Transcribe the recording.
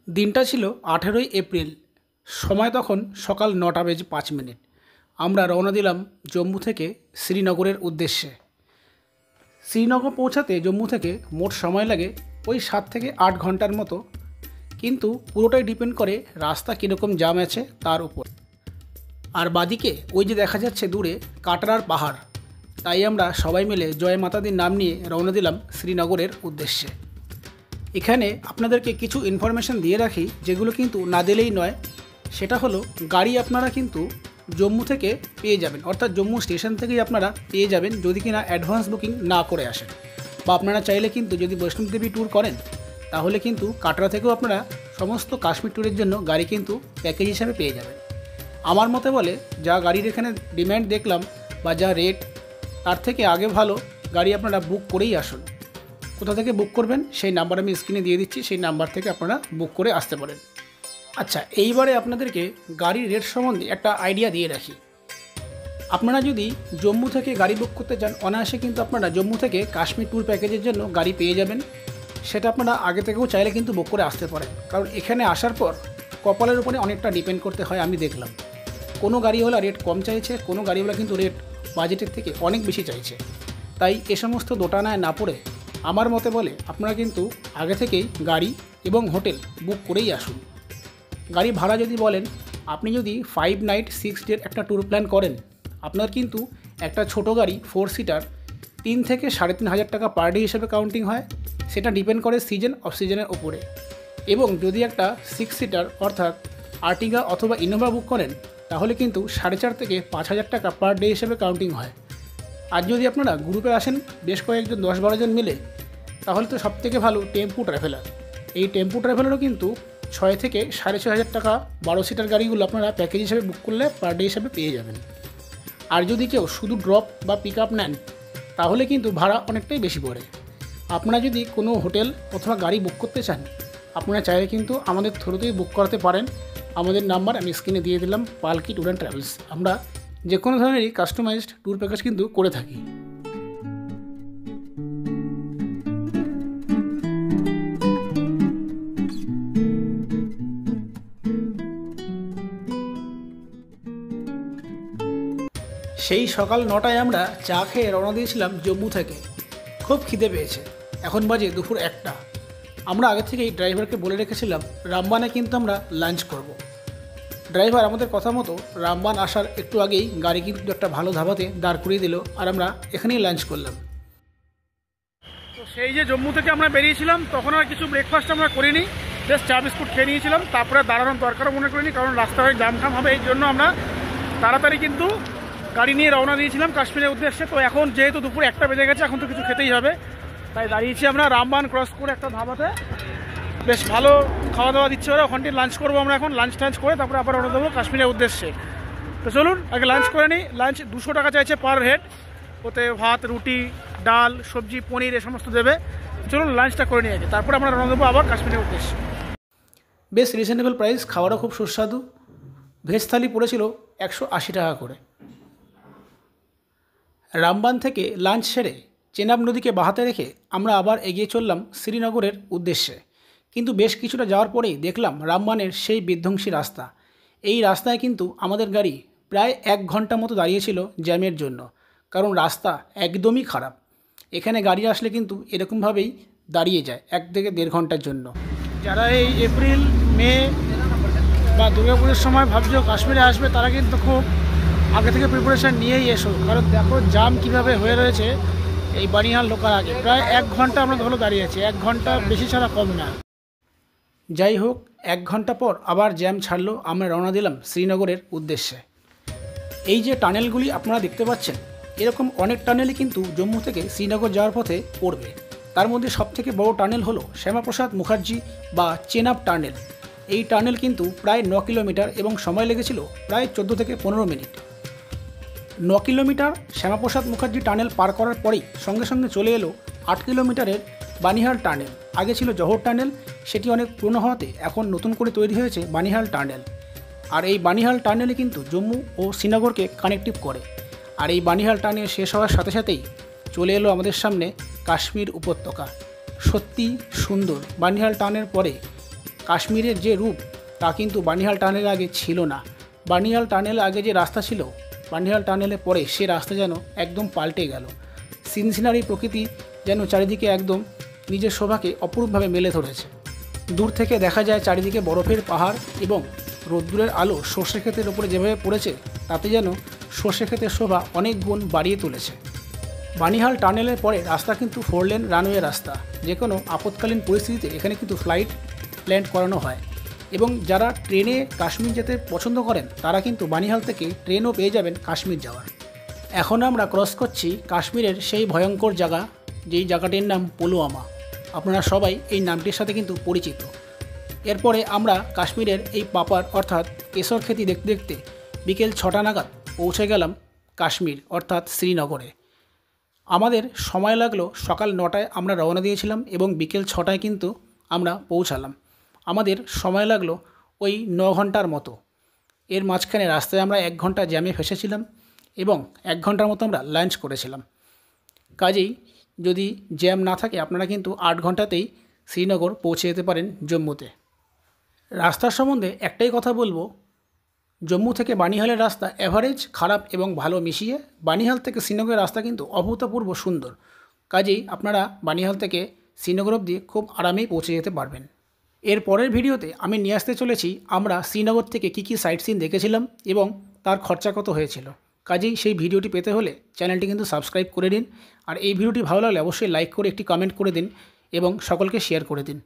দিনটা ছিল 18ই এপ্রিল। সময় তখন সকাল 9:05। আমরা রওনা দিলাম জম্মু থেকে শ্রীনগরের উদ্দেশ্যে। শ্রীনগর পৌঁছাতে জম্মু থেকে মোট সময় লাগে ওই 7 থেকে 8 ঘন্টার মতো, কিন্তু পুরোটাই ডিপেন্ড করে রাস্তা কীরকম জ্যাম আছে তার উপর। আর বাদিকে ওই যে দেখা যাচ্ছে দূরে কাটরার পাহাড়, তাই আমরা সবাই মিলে জয় মাতাদির নাম নিয়ে রওনা দিলাম শ্রীনগরের উদ্দেশ্যে। এখানে আপনাদেরকে কিছু ইনফরমেশান দিয়ে রাখি, যেগুলো কিন্তু না দিলেই নয়। সেটা হলো, গাড়ি আপনারা কিন্তু জম্মু থেকে পেয়ে যাবেন, অর্থাৎ জম্মু স্টেশন থেকেই আপনারা পেয়ে যাবেন যদি কিনা অ্যাডভান্স বুকিং না করে আসেন। বা আপনারা চাইলে কিন্তু যদি বৈষ্ণবদেবী ট্যুর করেন তাহলে কিন্তু কাটরা থেকেও আপনারা সমস্ত কাশ্মীর ট্যুরের জন্য গাড়ি কিন্তু প্যাকেজ হিসাবে পেয়ে যাবেন। আমার মতে বলে, যা গাড়ির এখানে ডিম্যান্ড দেখলাম বা যা রেট, তার থেকে আগে ভালো গাড়ি আপনারা বুক করেই আসুন। কোথা থেকে বুক করবেন সেই নাম্বার আমি স্ক্রিনে দিয়ে দিচ্ছি, সেই নাম্বার থেকে আপনারা বুক করে আসতে পারেন। আচ্ছা, এইবারে আপনাদেরকে গাড়ির রেট সম্বন্ধে একটা আইডিয়া দিয়ে রাখি। আপনারা যদি জম্মু থেকে গাড়ি বুক করতে চান, অনায়াসে কিন্তু আপনারা জম্মু থেকে কাশ্মীর ট্যুর প্যাকেজের জন্য গাড়ি পেয়ে যাবেন। সেটা আপনারা আগে থেকেও চাইলে কিন্তু বুক করে আসতে পারেন, কারণ এখানে আসার পর কপালের উপরে অনেকটা ডিপেন্ড করতে হয়। আমি দেখলাম কোনো গাড়িওয়ালা রেট কম চাইছে, কোনো গাড়িওয়ালা কিন্তু রেট বাজেটের থেকে অনেক বেশি চাইছে। তাই এ সমস্ত দোটানায় না পড়ে আমার মতে বলে আপনারা কিন্তু আগে থেকেই গাড়ি এবং হোটেল বুক করেই আসুন। গাড়ি ভাড়া যদি বলেন, আপনি যদি 5 নাইট 6 ডের একটা ট্যুর প্ল্যান করেন, আপনার কিন্তু একটা ছোটো গাড়ি 4 সিটার 3 থেকে 3,500 টাকা পার ডে হিসেবে কাউন্টিং হয়। সেটা ডিপেন্ড করে সিজন অফ সিজনের ওপরে। এবং যদি একটা 6 সিটার অর্থাৎ আর্টিগা অথবা ইনোভা বুক করেন, তাহলে কিন্তু 4,500 থেকে 5,000 টাকা পার ডে হিসেবে কাউন্টিং হয়। আর যদি আপনারা গ্রুপে আসেন বেশ কয়েকজন 10-12 জন মিলে, তাহলে তো সবথেকে ভালো টেম্পু ট্রাভেলার। এই টেম্পু ট্রাভেলারও কিন্তু 6 থেকে 6,500 টাকা 12 সিটার গাড়িগুলো আপনারা প্যাকেজ হিসেবে বুক করলে পার ডে হিসেবে পেয়ে যাবেন। আর যদি কেউ শুধু ড্রপ বা পিক আপ নেন, তাহলে কিন্তু ভাড়া অনেকটাই বেশি পড়ে। আপনারা যদি কোনো হোটেল অথবা গাড়ি বুক করতে চান, আপনারা চাইলে কিন্তু আমাদের থ্রুতেই বুক করাতে পারেন। আমাদের নাম্বার আমি স্ক্রিনে দিয়ে দিলাম, পালকি ট্যুর অ্যান্ড ট্রাভেলস। আমরা যে কোনো ধরনেরই কাস্টমাইজড ট্যুর প্যাকেজ কিন্তু করে থাকি। সেই সকাল 9টায় আমরা চা খেয়ে রওনা দিয়েছিলাম জম্মু থেকে। খুব খিদে পেয়েছে, এখন বাজে দুপুর 1টা। আমরা আগে থেকেই ড্রাইভারকে বলে রেখেছিলাম রামবানে কিন্তু আমরা লাঞ্চ করব। ড্রাইভার আমাদের কথা মতো রামবান আসার একটু আগেই গাড়ি কিন্তু একটা ভালো ধাবাতে দাঁড় করিয়ে দিল, আর আমরা এখানেই লাঞ্চ করলাম। তো সেই যে জম্মু থেকে আমরা বেরিয়েছিলাম, তখন আর কিছু ব্রেকফাস্ট আমরা করিনি, জাস্ট চা বিস্কুট খেয়ে নিয়েছিলাম। তারপরে দাঁড়ানোর দরকারও মনে করিনি, কারণ রাস্তায় জাম খাম হবে, এই জন্য আমরা তাড়াতাড়ি কিন্তু গাড়ি নিয়ে রওনা দিয়েছিলাম কাশ্মীরের উদ্দেশ্যে। তো এখন যেহেতু দুপুর 1টা বেজে গেছে, এখন তো কিছু খেতেই হবে, তাই দাঁড়িয়েছি আমরা রামবান ক্রস করে একটা ধাবাতে। বেশ ভালো খাওয়া দাওয়া দিচ্ছে ওরা, ওখানটি লাঞ্চ করবো আমরা এখন। লাঞ্চ টাঞ্চ করে তারপরে আবার রওনা দেবো কাশ্মীরের উদ্দেশ্যে। তো চলুন আগে লাঞ্চ করে নিই। লাঞ্চ 200 টাকা চাইছে পার হেড, ওতে ভাত, রুটি, ডাল, সবজি, পনির এ সমস্ত দেবে। চলুন লাঞ্চটা করে নিয়ে আগে, তারপরে আমরা রওনা দেবো আবার কাশ্মীরের উদ্দেশ্যে। বেশ রিজনেবল প্রাইস, খাওয়ারও খুব সুস্বাদু। ভেজ থালি পড়েছিল 180 টাকা করে। রামবান থেকে লাঞ্চ সেরে চেনাব নদীকে বাহাতে রেখে আমরা আবার এগিয়ে চললাম শ্রীনগরের উদ্দেশ্যে। কিন্তু বেশ কিছুটা যাওয়ার পরেই দেখলাম রামবানের সেই বিধ্বংসী রাস্তা। এই রাস্তায় কিন্তু আমাদের গাড়ি প্রায় 1 ঘন্টা মতো দাঁড়িয়েছিল জ্যামের জন্য, কারণ রাস্তা একদমই খারাপ। এখানে গাড়ি আসলে কিন্তু এরকমভাবেই দাঁড়িয়ে যায় 1 থেকে 1.5 ঘন্টার জন্য। যারা এই এপ্রিল, মে বা দুর্গাপুজোর সময় ভাবছো কাশ্মীরে আসবে, তারা কিন্তু খুব আগে থেকে প্রিপারেশান নিয়েই এসো, কারণ দেখো জাম কিভাবে হয়ে রয়েছে এই বানিহাল ঢোকার আগে। প্রায় 1 ঘন্টা আমরা ধরো দাঁড়িয়ে আছি, 1 ঘন্টা বেশি ছাড়া কম না। যাই হোক, 1 ঘন্টা পর আবার জ্যাম ছাড়লো, আমরা রওনা দিলাম শ্রীনগরের উদ্দেশ্যে। এই যে টানেলগুলি আপনারা দেখতে পাচ্ছেন, এরকম অনেক টানেলই কিন্তু জম্মু থেকে শ্রীনগর যাওয়ার পথে পড়বে। তার মধ্যে সবথেকে বড় টানেল হলো শ্যামাপ্রসাদ মুখার্জি বা চেনাব টানেল। এই টানেল কিন্তু প্রায় 9 কিলোমিটার এবং সময় লেগেছিল প্রায় 14 থেকে 15 minute. 9 kilometre Shyama Prasad Mukherjee tunnel পার করার পরেই সঙ্গে সঙ্গে চলে এলো 8 কিলোমিটারের বানিহাল টানেল। আগে ছিল জহর টানেল, সেটি অনেক পুরনো হওয়াতে এখন নতুন করে তৈরি হয়েছে বানিহাল টানেল। আর এই বানিহাল টানেলে কিন্তু জম্মু ও শ্রীনগরকে কানেক্টিভ করে। আর এই বানিহাল টানেল শেষ হওয়ার সাথে সাথেই চলে এলো আমাদের সামনে কাশ্মীর উপত্যকা। সত্যি সুন্দর। বানিহাল টানের পরে কাশ্মীরের যে রূপ তা কিন্তু বানিহাল টানেল আগে ছিল না। বানিহাল টানেল আগে যে রাস্তা ছিল, বানিহাল টানেলে পরে সে রাস্তা যেন একদম পাল্টে গেল। সিনসিনারি প্রকৃতি যেন চারিদিকে একদম নিজের শোভাকে অপরূপভাবে মেলে ধরেছে। দূর থেকে দেখা যায় চারিদিকে বরফের পাহাড় এবং রোদ্দুরের আলো সর্ষে ক্ষেতের ওপরে যেভাবে পড়েছে তাতে যেন সর্ষে ক্ষেতের শোভা অনেক গুণ বাড়িয়ে তুলেছে। বানিহাল টানেলের পরে রাস্তা কিন্তু 4 লেন রানওয়ে রাস্তা। যে কোনো আপৎকালীন পরিস্থিতিতে এখানে কিন্তু ফ্লাইট ল্যান্ড করানো হয় এবং যারা ট্রেনে কাশ্মীর যেতে পছন্দ করেন তারা কিন্তু বানিহাল থেকে ট্রেনও পেয়ে যাবেন কাশ্মীর যাওয়ার। এখন আমরা ক্রস করছি কাশ্মীরের সেই ভয়ঙ্কর জায়গা, যেই জায়গাটির নাম পুলওয়ামা। আপনারা সবাই এই নামটির সাথে কিন্তু পরিচিত। এরপরে আমরা কাশ্মীরের এই পাপার অর্থাৎ কেশর খেতি দেখতে দেখতে বিকেল 6টা নাগাদ পৌঁছে গেলাম কাশ্মীর অর্থাৎ শ্রীনগরে। আমাদের সময় লাগলো সকাল 9টায় আমরা রওনা দিয়েছিলাম এবং বিকেল 6টায় কিন্তু আমরা পৌঁছালাম। আমাদের সময় লাগলো ওই 9 ঘন্টার মতো। এর মাঝখানে রাস্তায় আমরা 1 ঘন্টা জ্যামে ফেসেছিলাম এবং 1 ঘন্টার মতো আমরা লাঞ্চ করেছিলাম। কাজেই যদি জ্যাম না থাকে আপনারা কিন্তু 8 ঘন্টাতেই শ্রীনগর পৌঁছে যেতে পারেন জম্মুতে। রাস্তার সম্বন্ধে একটাই কথা বলবো, জম্মু থেকে বানিহালের রাস্তা অ্যাভারেজ খারাপ এবং ভালো মিশিয়ে। বানিহাল থেকে শ্রীনগরের রাস্তা কিন্তু অভূতপূর্ব সুন্দর। কাজেই আপনারা বানিহাল থেকে শ্রীনগর অবধি খুব আরামেই পৌঁছে যেতে পারবেন। এর পরের ভিডিওতে আমি নিয়ে আসতে চলেছি আমরা শ্রীনগর থেকে কী সাইট সিন দেখেছিলাম এবং তার খরচা কত হয়েছিল। কাজেই সেই ভিডিওটি পেতে হলে চ্যানেলটি কিন্তু সাবস্ক্রাইব করে দিন। আর এই ভিডিওটি ভালো লাগলে অবশ্যই লাইক করে একটি কমেন্ট করে দিন এবং সকলকে শেয়ার করে দিন।